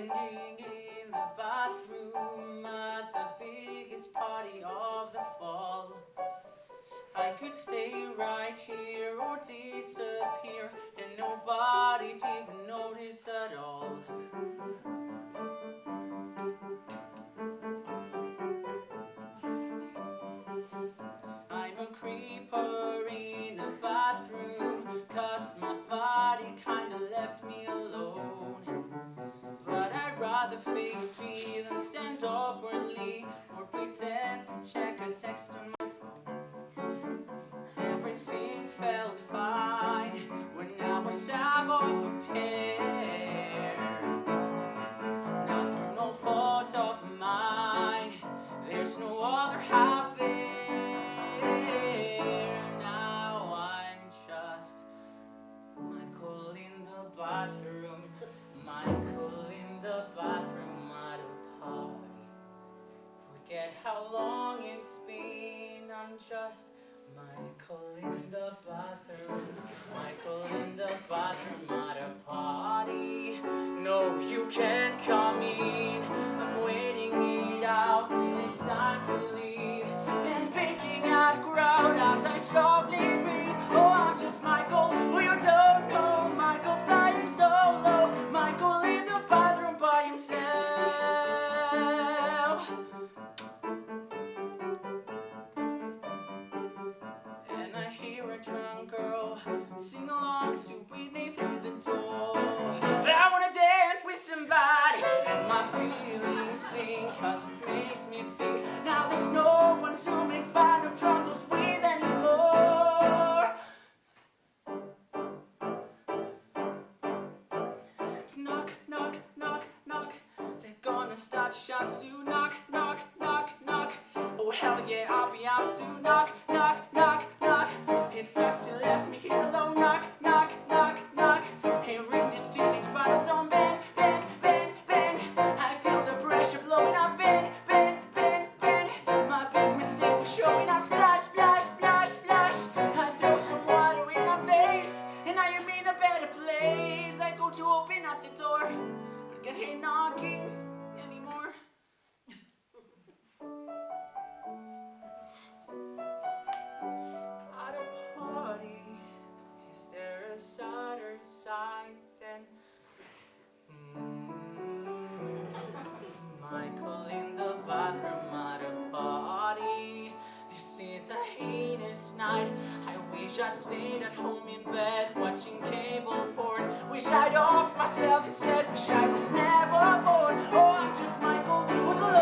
standing in the bathroom at the biggest party of the fall. I could stay right here or disappear, and nobody'd even notice at all. I'm a creeper in a bathroom, 'cause my body kinda left me alone. But I'd rather fake pee than stand awkwardly or pretend to check a text on my phone. Everything felt fine when I was out of a pair. Now through no fault of mine, there's no other half there. Now I'm just Michael in the bathroom, Michael in the bathroom at a party. Forget how long it's been, I'm just Michael in the bathroom, Michael in the bathroom at a party. No, you can't come in, I'm waiting it out till it's time to leave, and picking at a crowd as I softly breathe. Oh, I'm just Michael, who you don't know, Michael flying solo, Michael in the bathroom by himself. And I hear a drunk girl sing along to Whitney through the door. I wanna dance with somebody, and my feelings sink, 'cause it makes me think now there's no one to make fun of drunk girls with anymore. Knock, knock, knock, knock, they're gonna start shots to knock, knock, knock, knock. Oh hell yeah, I'll be out to knock, knock, knock, knock. It sucks you left me here alone. Knock, knock, knock, knock. Hey, ring this teenage bottles on. Bang, bang, bang, bang. I feel the pressure blowing up. Bang, bang, bang, bang. My big mistake was showing up. Splash, splash, splash, splash. I throw some water in my face, and now you're in a better place. I go to open up the door, but can't hear knocking anymore. At a party, is there a sadder sight than Michael in the bathroom at a party? This is a heinous night. I wish I'd stayed at home in bed watching cable porn. Wish I'd off myself instead. Wish I was never born. Oh, I'm just Michael, who's alone.